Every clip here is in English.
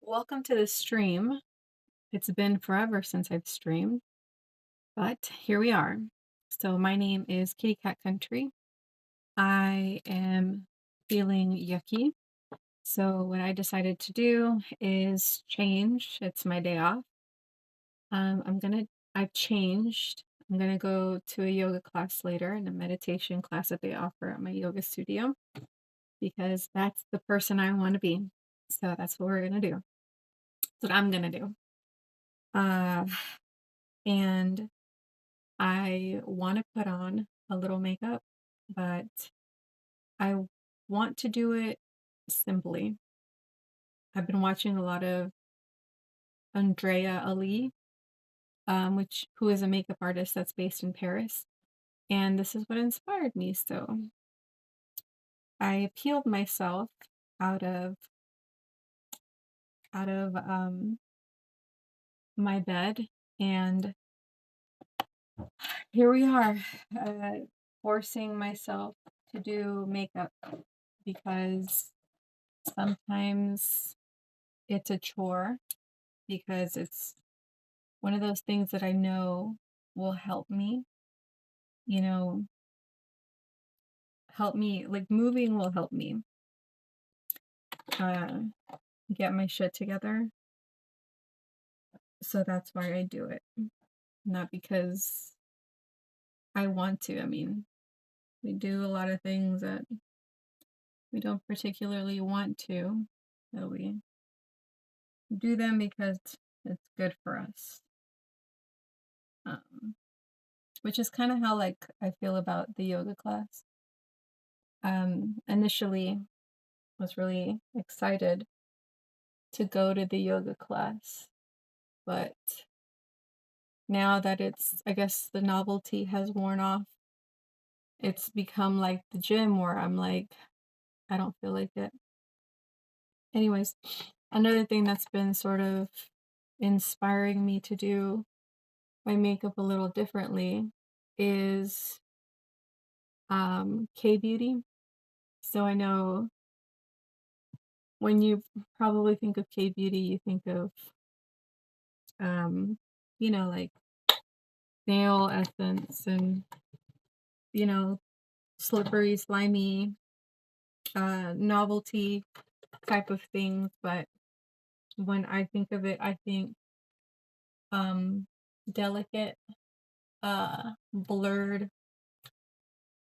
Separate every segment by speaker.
Speaker 1: Welcome to the stream. It's been forever since I've streamed, but here we are. So my name is Kitty Cat Country. I am feeling yucky. So what I decided to do is change. It's my day off. I've changed. I'm gonna go to a yoga class later and a meditation class that they offer at my yoga studio because that's the person I want to be. So that's what we're gonna do. That's what I'm gonna do. Uh, and I want to put on a little makeup, but I want to do it simply. I've been watching a lot of Andrea Ali, who is a makeup artist that's based in Paris, and this is what inspired me. So I peeled myself out of my bed, and here we are, uh, forcing myself to do makeup because sometimes it's a chore because it's one of those things that I know will you know, help me, like moving will help me uh, get my shit together. So that's why I do it. Not because I want to. I mean, we do a lot of things that we don't particularly want to, but we do them because it's good for us. Um, which is kind of how like I feel about the yoga class. Initially was really excited to go to the yoga class, but now that I guess the novelty has worn off, it's become like the gym where I'm like, I don't feel like it. Anyways, another thing that's been sort of inspiring me to do my makeup a little differently is K beauty. So I know when you probably think of K beauty, you think of um, like nail essence and you know slippery, slimy, novelty type of things. But when I think of it, I think um, delicate, blurred,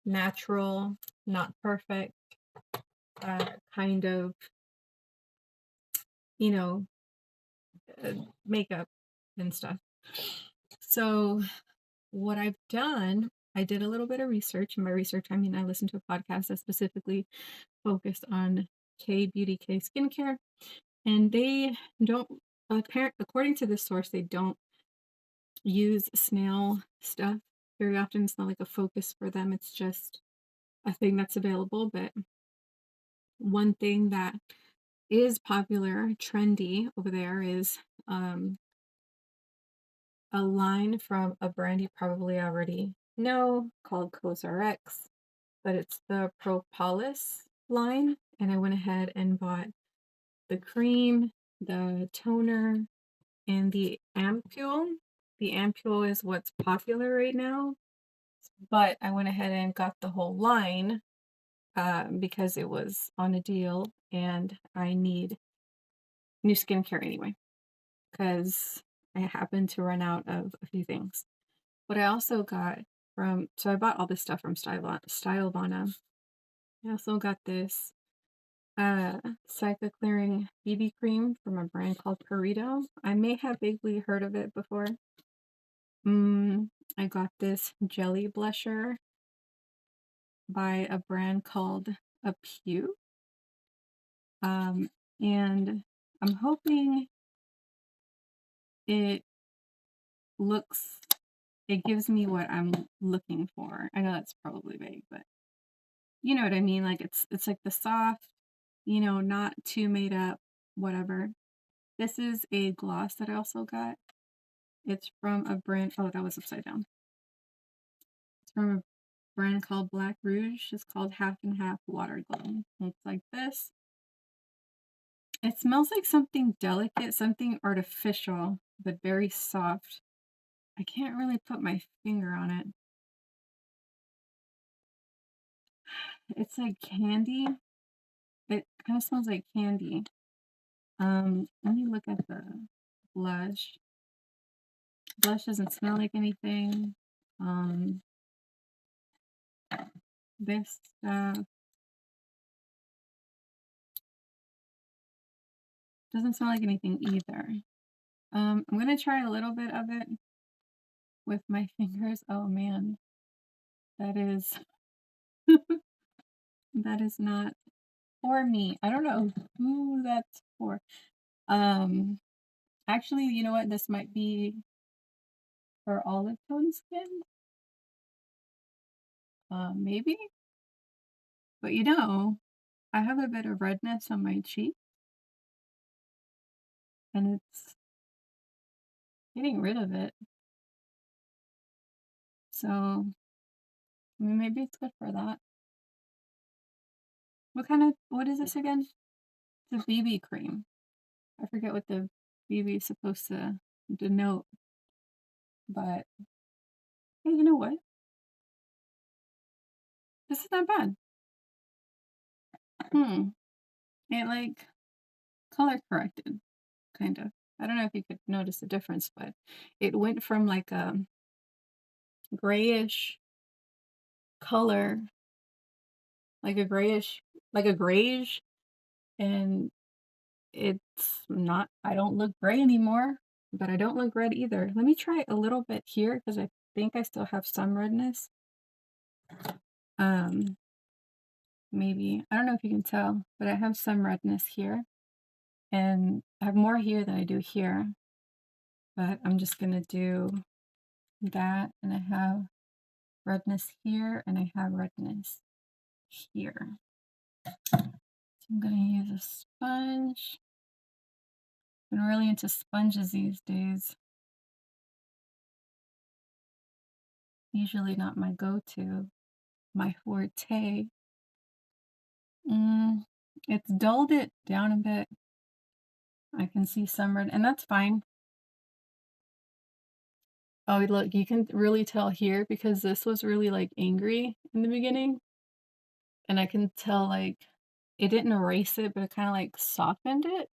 Speaker 1: natural, not perfect, kind of, you know, makeup and stuff. So what I've done, I did a little bit of research. And by research, I mean I listened to a podcast that specifically focused on K beauty, K skincare, and they don't according to this source, they don't use snail stuff very often. It's not like a focus for them. It's just a thing that's available. But one thing that is popular, trendy over there is a line from a brand you probably already know called CosRX, but it's the Propolis line. And I went ahead and bought the cream, the toner, and the ampule. The ampule is what's popular right now, but I went ahead and got the whole line because it was on a deal and I need new skincare anyway because I happen to run out of a few things. What I also got so I bought all this stuff from Stylevana. I also got this Cyclo Clearing BB cream from a brand called Purito. I may have vaguely heard of it before. I got this jelly blusher by a brand called Apew. And I'm hoping it looks, it gives me what I'm looking for. I know that's probably vague, but you know what I mean? Like it's like the soft, not too made up, whatever. This is a gloss that I also got. It's from a brand, oh, that was upside down. It's from a brand called Black Rouge. It's called Half and Half Water Glow. Looks like this. It smells like something delicate, something artificial, but very soft. I can't really put my finger on it. It's like candy. It kind of smells like candy. Let me look at the blush. Blush doesn't smell like anything. Um, this stuff doesn't smell like anything either. I'm gonna try a little bit of it with my fingers. Oh man, that is that is not for me. I don't know who that's for. Um, actually, you know what? This might be for olive tone skin. Maybe. But you know, I have a bit of redness on my cheek, and it's getting rid of it. So, I mean, maybe it's good for that. What is this again? It's a BB cream. I forget what the BB is supposed to denote, but hey, you know what? This is not bad. It like color corrected, kind of. I don't know if you could notice the difference, but it went from like a grayish color, like a grayish, and it's not, I don't look gray anymore, but I don't look red either. Let me try a little bit here because I think I still have some redness. Um, maybe, I don't know if you can tell, but I have some redness here, and I have more here than I do here, but I'm just gonna do that, and I have redness here, and I have redness here. So I'm gonna use a sponge. Been really into sponges these days. Usually not my go-to, my forte. It's dulled it down a bit. I can see some red, and that's fine. Oh, look, you can really tell here because this was really like angry in the beginning. And I can tell like it didn't erase it, but it kind of like softened it,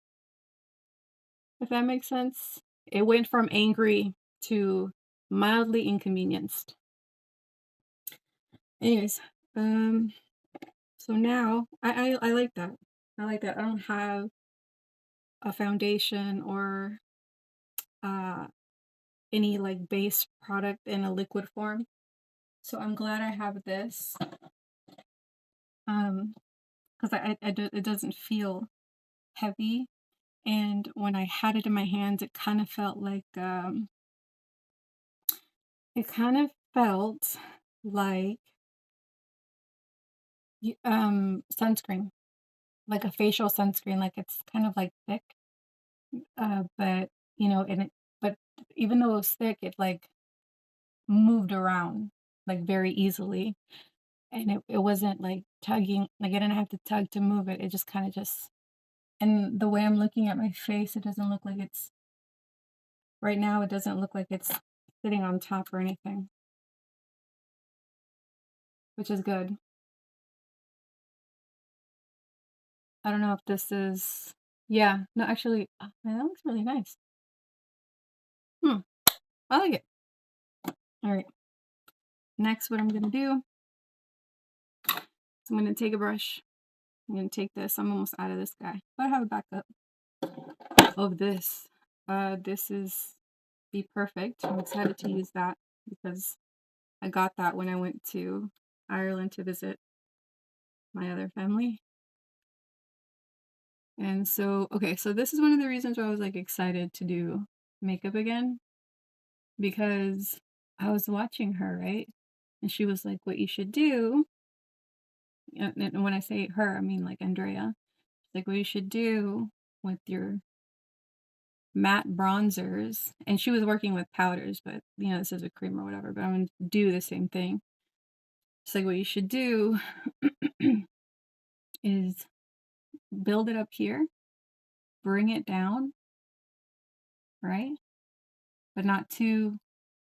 Speaker 1: if that makes sense. It went from angry to mildly inconvenienced. Anyways, so now I like that. I like that. I don't have a foundation or uh any like base product in a liquid form. So I'm glad I have this. Because it doesn't feel heavy. And when I had it in my hands, it kind of felt like sunscreen, like a facial sunscreen, like it's kind of like thick. But you know, but even though it was thick, it like moved around like very easily. And it wasn't like tugging, like I didn't have to tug to move it. It just kind of just, and the way I'm looking at my face, it doesn't look like it's, right now, it doesn't look like it's sitting on top or anything, which is good. I don't know if this is, yeah, no, actually, that looks really nice. I like it. All right. Next, what I'm going to do is I'm going to take a brush. I'm going to take this. I'm almost out of this guy, but I have a backup of this. This is Be Perfect. I'm excited to use that because I got that when I went to Ireland to visit my other family. And so, okay, so this is one of the reasons why I was like excited to do makeup again, because I was watching her, right? And she was like, what you should do, and when I say her, I mean like Andrea. She's like, what you should do with your matte bronzers, and she was working with powders, but you know, this is a cream or whatever, but I'm going to do the same thing. It's like, what you should do is build it up here bring it down, right? But not too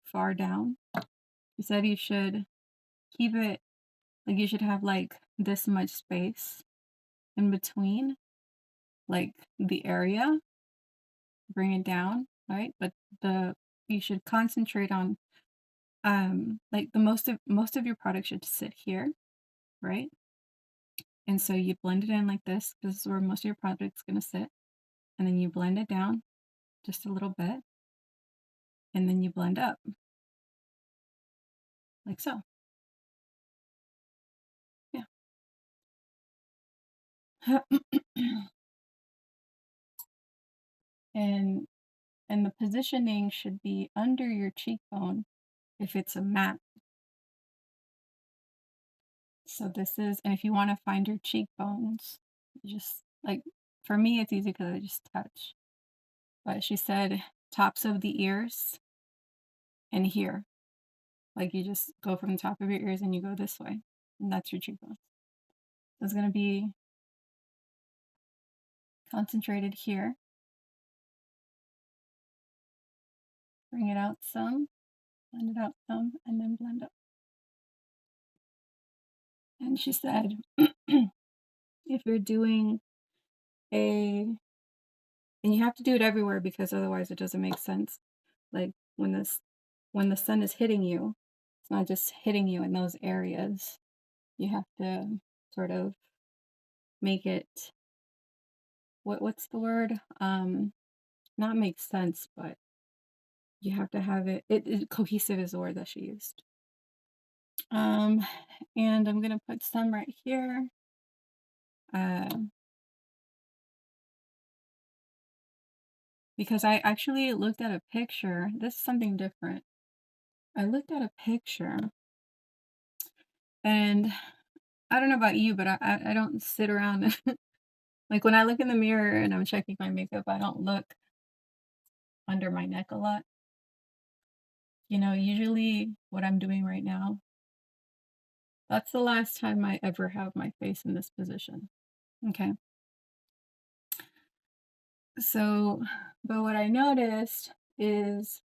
Speaker 1: far down. She said you should keep it, like you should have like this much space in between, like the area, bring it down, right? But you should concentrate on like the most of your product should sit here, right? And so you blend it in like this. This is where most of your product's gonna sit. And then you blend it down just a little bit. And then you blend up like so. Yeah. and and the positioning should be under your cheekbone if it's a matte. So this is, and if you want to find your cheekbones, you just like, for me it's easy because I just touch. But she said tops of the ears and here. Like you just go from the top of your ears and you go this way. And that's your cheekbones. It's going to be concentrated here. Bring it out some, blend it out some, and then blend up. And she said, if you're doing and you have to do it everywhere because otherwise it doesn't make sense. Like when the sun is hitting you, it's not just hitting you in those areas. You have to sort of make it, what's the word? Not make sense, but you have to have it cohesive is the word that she used. And I'm gonna put some right here. Because I actually looked at a picture. This is something different. I looked at a picture, and I don't know about you, but I don't sit around like when I look in the mirror and I'm checking my makeup, I don't look under my neck a lot. You know, usually what I'm doing right now, that's the last time I ever have my face in this position. Okay. So, but what I noticed is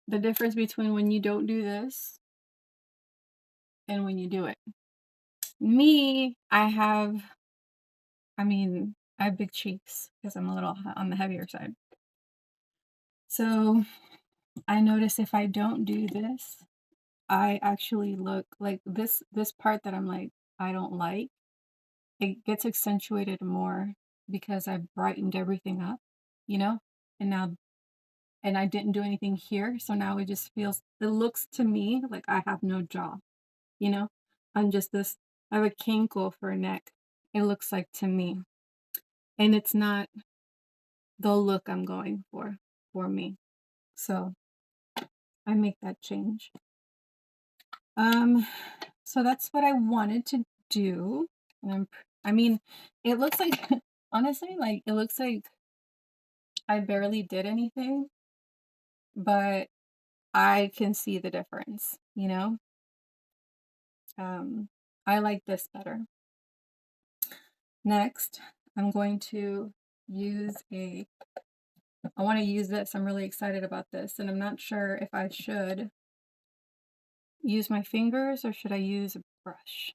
Speaker 1: the difference between when you don't do this and when you do it. Me, I mean, I have big cheeks because I'm a little on the heavier side. So I notice if I don't do this, I actually look like this part that I'm like, I don't like, it gets accentuated more because I've brightened everything up, you know? And now, and I didn't do anything here. So now it looks to me like I have no jaw, you know? I'm just this, I have a kinkle for a neck. It looks like to me. And it's not the look I'm going for me. So I make that change. So that's what I wanted to do. And I mean, it looks like honestly, like it looks like I barely did anything, but I can see the difference, you know? I like this better. Next, I'm going to use I want to use this. I'm really excited about this, and I'm not sure if I should use my fingers or should I use a brush.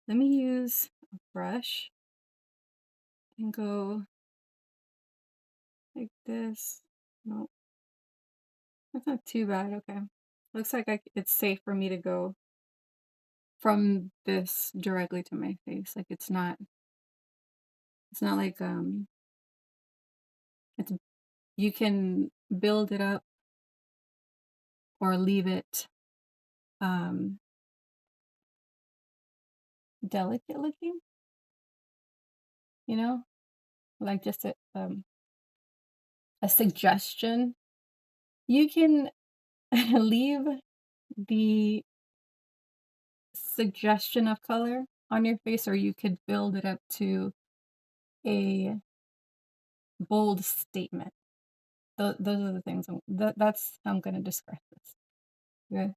Speaker 1: Let me use a brush and go like this. No, that's not too bad. Okay. Looks like it's safe for me to go from this directly to my face. Like it's not like it's you can build it up or leave it um delicate looking, you know? Like just a suggestion. You can leave the suggestion of color on your face, or you could build it up to a bold statement. Those are the things that's how I'm going to describe this. Okay.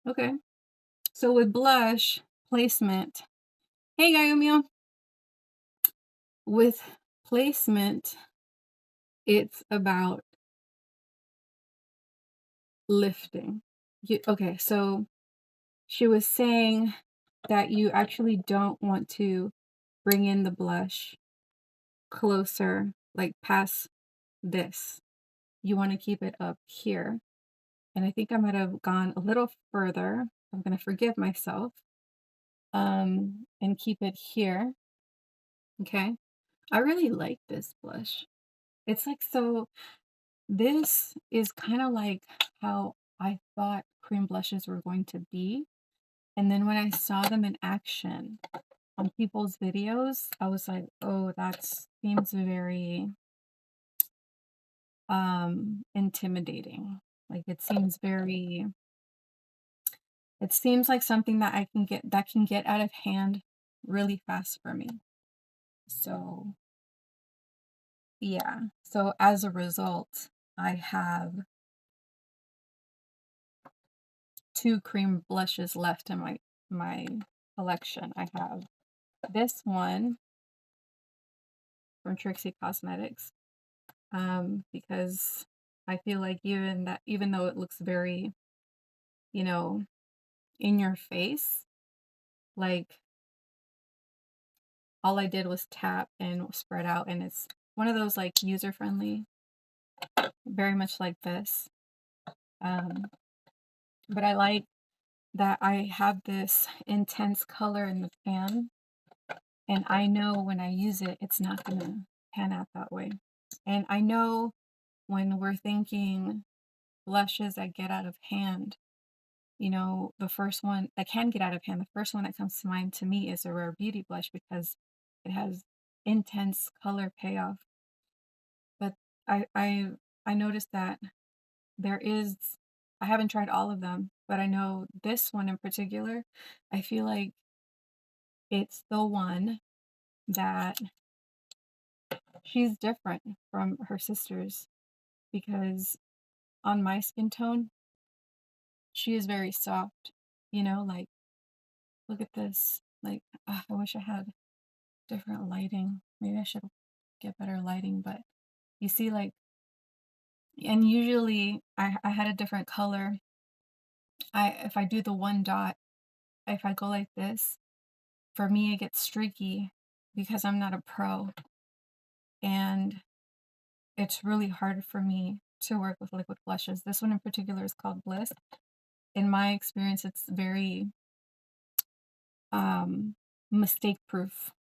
Speaker 1: Okay. So with blush placement, Hey, Gayumio. With placement, it's about lifting. Okay, so she was saying that you actually don't want to bring in the blush closer, like past this. You want to keep it up here. And I think I might have gone a little further. I'm going to forgive myself and keep it here. Okay. I really like this blush. It's like so, this is kind of like how I thought cream blushes were going to be. And then when I saw them in action on people's videos, I was like, oh, that seems very intimidating. Like it seems like something that can get out of hand really fast for me. So yeah. So as a result, I have 2 cream blushes left in my collection. I have this one from Trixie Cosmetics, because I feel like even though it looks very, you know, in your face, like all I did was tap and spread out, and it's one of those like user friendly, very much like this. Um, but I like that I have this intense color in the pan, and I know when I use it, it's not gonna pan out that way. And I know when we're thinking blushes that get out of hand, the first one that can get out of hand, the first one that comes to mind to me is a Rare Beauty blush because it has intense color payoff. But I I I noticed that there is I haven't tried all of them, but I know this one in particular, I feel like it's the one that she's different from her sisters because on my skin tone, she is very soft, like look at this. Like, I wish I had different lighting. Maybe I should get better lighting, but you see, like, and usually I had a different color. If I do the one dot, if I go like this, for me it gets streaky because I'm not a pro, and it's really hard for me to work with liquid blushes. This one in particular is called Bliss. In my experience, it's very mistake proof,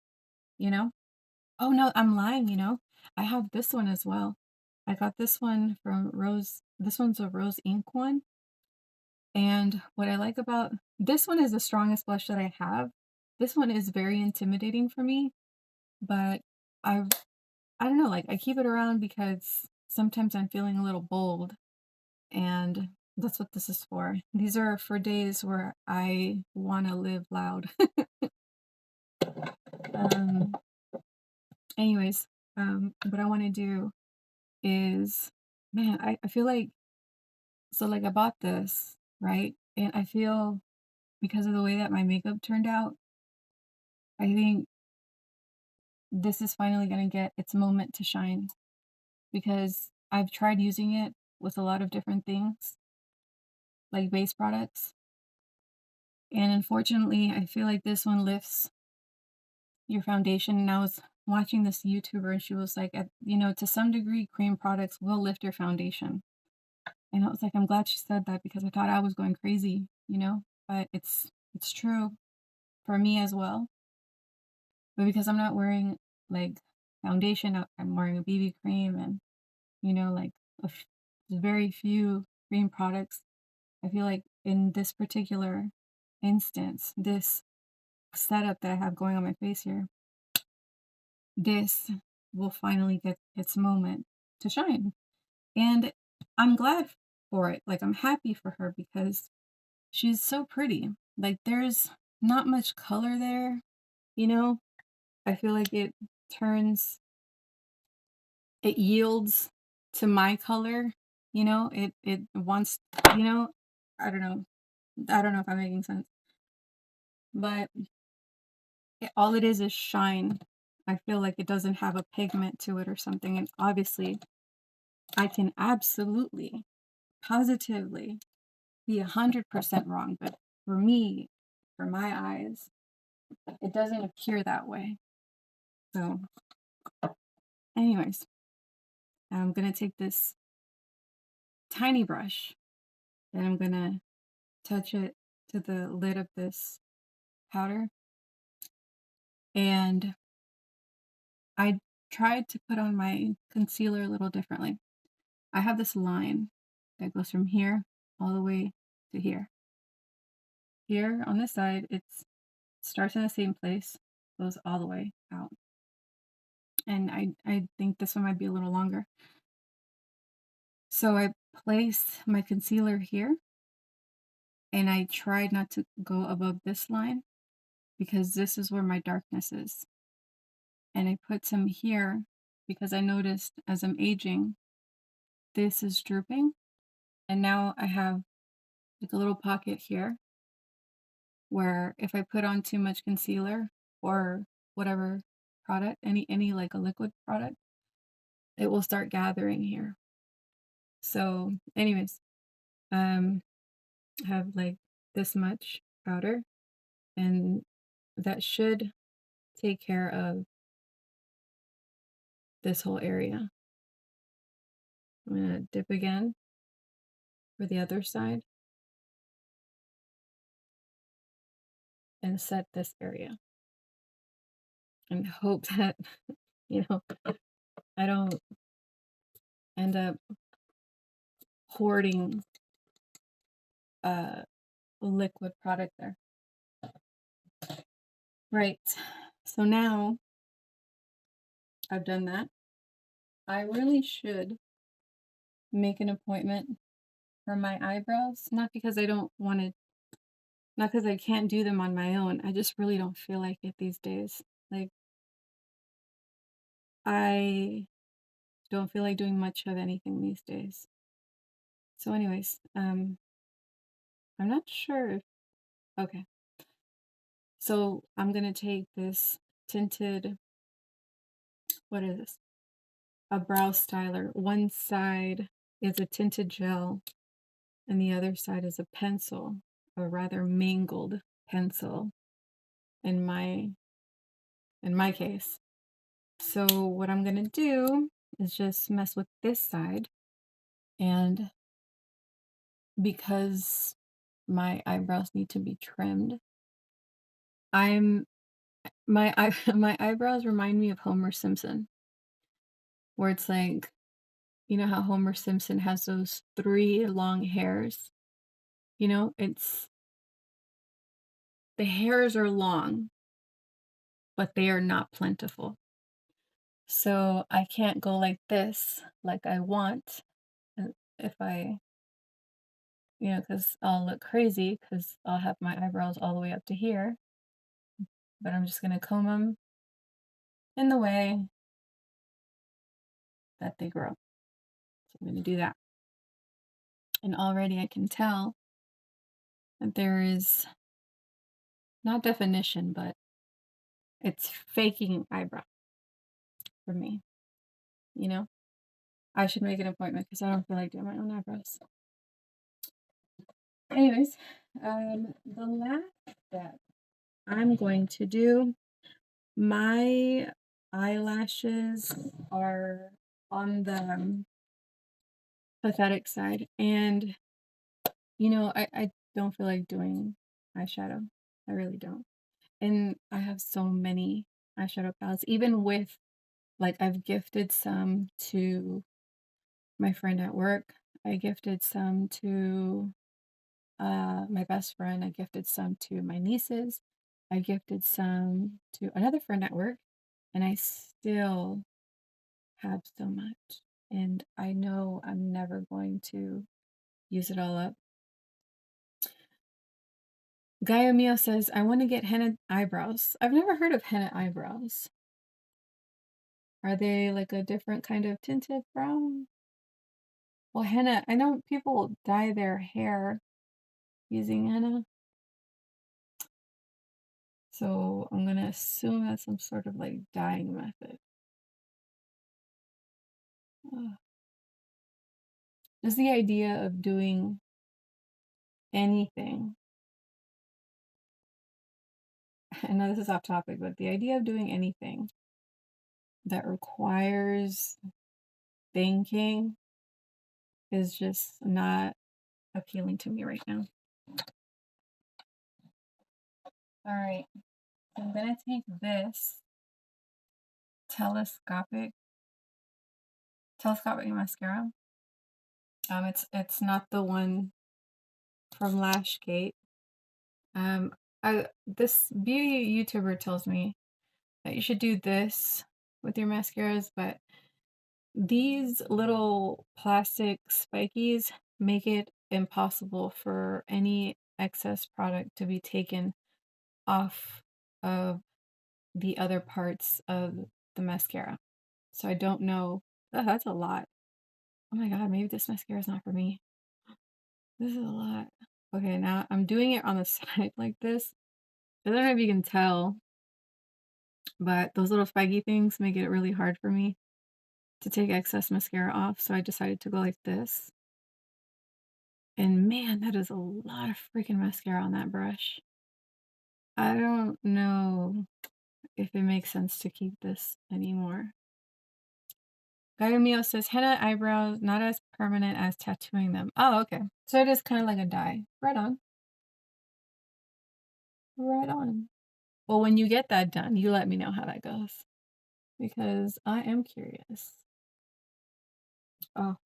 Speaker 1: you know? Oh no, I'm lying, I have this one as well. I got this one from Rose. This one's a Rose Ink one. And what I like about this one is the strongest blush that I have. This one is very intimidating for me, but I I don't know, like I keep it around because sometimes I'm feeling a little bold, and that's what this is for. These are for days where I want to live loud. um anyways, what I want to do is, man, I feel like, so like I bought this, right? And I feel because of the way that my makeup turned out, I think this is finally going to get its moment to shine because I've tried using it with a lot of different things, like base products. And unfortunately, I feel like this one lifts your foundation. And I was watching this YouTuber and she was like, to some degree, cream products will lift your foundation. And I was like, I'm glad she said that because I thought I was going crazy, but it's true for me as well. But because I'm not wearing like foundation, I'm wearing a BB cream and like very few cream products. I feel like in this particular instance, this setup that I have going on my face here, this will finally get its moment to shine. And I'm glad for it. Like I'm happy for her because she's so pretty. Like there's not much color there, you know? I feel like it yields to my color, it wants, you know, I don't know. I don't know if I'm making sense. But all it is shine. I feel like it doesn't have a pigment to it or something, and obviously, I can absolutely, positively be 100% wrong, but for me, for my eyes, it doesn't appear that way. So, anyways, I'm gonna take this tiny brush and I'm gonna touch it to the lid of this powder. And I tried to put on my concealer a little differently. I have this line that goes from here all the way to here. Here on this side, it starts in the same place, goes all the way out. And I think this one might be a little longer. So I place my concealer here, and I tried not to go above this line because this is where my darkness is. And I put some here because I noticed as I'm aging, this is drooping. And now I have like a little pocket here where if I put on too much concealer or whatever product, any like a liquid product, it will start gathering here. So anyways, I have like this much powder, and that should take care of this whole area. I'm gonna dip again for the other side and set this area and hope that, you know, I don't end up hoarding a liquid product there. Right. So now I've done that. I really should make an appointment for my eyebrows, not because I don't want to, not because I can't do them on my own. I just really don't feel like it these days. Like, I don't feel like doing much of anything these days. So anyways, I'm not sure if, okay. So I'm gonna take this tinted, what is this? A brow styler. One side is a tinted gel and the other side is a pencil, a rather mangled pencil in my case. So what I'm gonna do is just mess with this side, and because my eyebrows need to be trimmed, I'm my eyebrows remind me of Homer Simpson, where it's like, you know how Homer Simpson has those three long hairs? It's the hairs are long, but they are not plentiful. So I can't go like this, like I want, if I, because I'll look crazy because I'll have my eyebrows all the way up to here. But I'm just gonna comb them in the way that they grow. So I'm gonna do that. And already I can tell that there is not definition, but it's faking eyebrow for me. You know, I should make an appointment because I don't feel like doing my own eyebrows. Anyways, the last step I'm going to do, my eyelashes are on the pathetic side, and I don't feel like doing eyeshadow. I really don't. And I have so many eyeshadow palettes, even with, like, I've gifted some to my friend at work. I gifted some to my best friend. I gifted some to my nieces. I gifted some to another friend at work, and I still have so much. And I know I'm never going to use it all up. Gaia Mio says, I want to get henna eyebrows. I've never heard of henna eyebrows. Are they like a different kind of tinted brown? Well, henna, I know people dye their hair using henna. So I'm gonna assume that's some sort of like dyeing method. Just the idea of doing anything, I know this is off topic, but the idea of doing anything that requires thinking is just not appealing to me right now. All right, so I'm gonna take this telescopic mascara. It's not the one from Lashgate. This beauty YouTuber tells me that you should do this with your mascaras, but these little plastic spikies make it impossible for any excess product to be taken off of the other parts of the mascara. So I don't know. Oh, that's a lot. Oh my god, maybe this mascara is not for me. This is a lot. Okay, now I'm doing it on the side like this. I don't know if you can tell, but those little spiky things make it really hard for me to take excess mascara off, so I decided to go like this. And man, that is a lot of freaking mascara on that brush. I don't know if it makes sense to keep this anymore. Gayumio says henna eyebrows not as permanent as tattooing them. Oh, okay. So it is kind of like a dye. Right on. Right on. Well, when you get that done, you let me know how that goes. Because I am curious. Oh,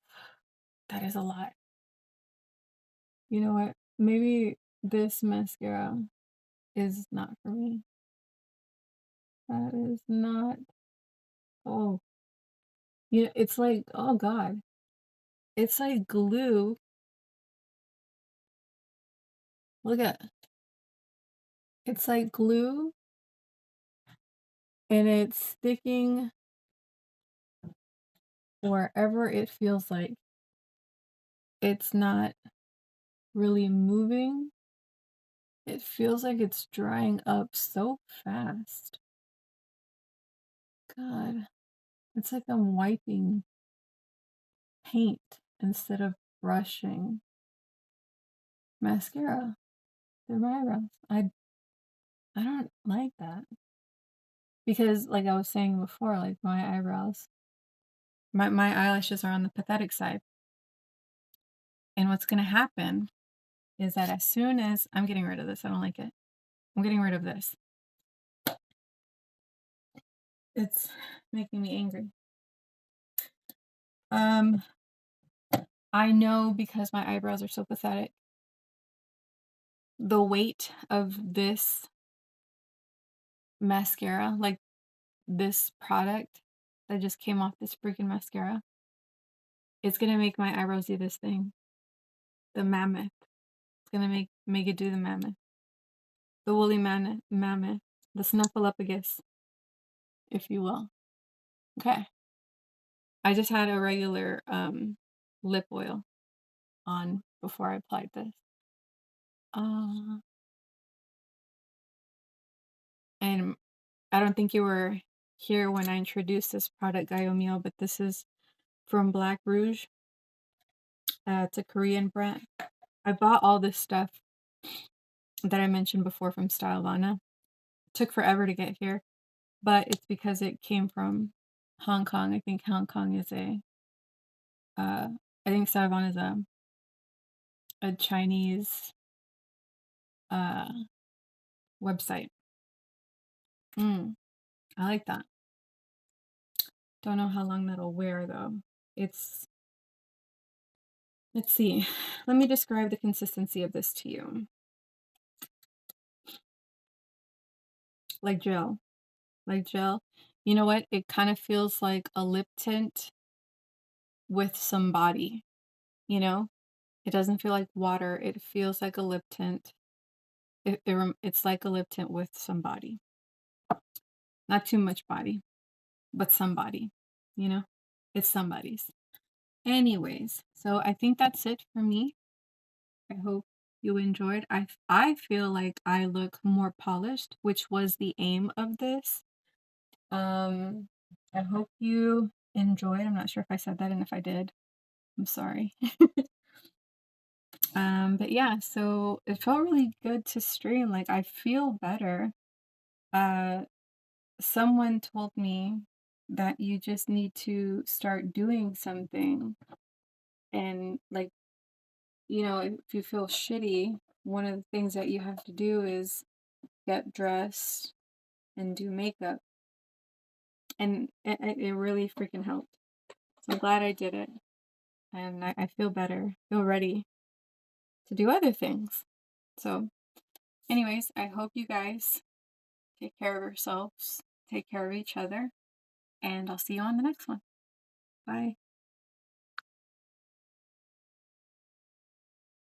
Speaker 1: that is a lot. You know what? Maybe this mascara is not for me. That is not. Oh, you know, it's like, oh God. It's like glue. Look at it's like glue and it's sticking wherever it feels like. It's not really moving. It feels like it's drying up so fast. God, it's like I'm wiping paint instead of brushing mascara through my eyebrows. I don't like that. Because like I was saying before, like my eyebrows, my eyelashes are on the pathetic side. And what's gonna happen is that as soon as I'm getting rid of this, I don't like it. I'm getting rid of this. It's making me angry. I know because my eyebrows are so pathetic. The weight of this mascara, like this product that just came off this freaking mascara, it's gonna make my eyebrows do this thing. The mammoth. It's gonna make it do the mammoth. The woolly mammoth. The snuffleupagus, if you will. Okay. I just had a regular lip oil on before I applied this. And I don't think you were here when I introduced this product, Gayomio, but this is from Black Rouge. It's a Korean brand. I bought all this stuff that I mentioned before from Stylevana. It took forever to get here, but it's because it came from Hong Kong. I think Hong Kong is I think Stylevana is a Chinese website. I like that. Don't know how long that'll wear though. Let's see. Let me describe the consistency of this to you. Like gel. Like gel. You know what? It kind of feels like a lip tint with some body, you know? It doesn't feel like water. It feels like a lip tint. It's like a lip tint with some body. Not too much body, but some body, you know? It's somebody's. Anyways, so I think that's it for me. I hope you enjoyed. I feel like I look more polished, which was the aim of this. Um, I hope you enjoyed. I'm not sure if I said that, and if I did, I'm sorry. But yeah, so it felt really good to stream. Like I feel better. Uh, Someone told me that you just need to start doing something, and like, if you feel shitty, one of the things that you have to do is get dressed and do makeup, and it really freaking helped. So I'm glad I did it, and I feel better, feel ready to do other things. So, anyways, I hope you guys take care of yourselves, take care of each other, and I'll see you on the next one. Bye.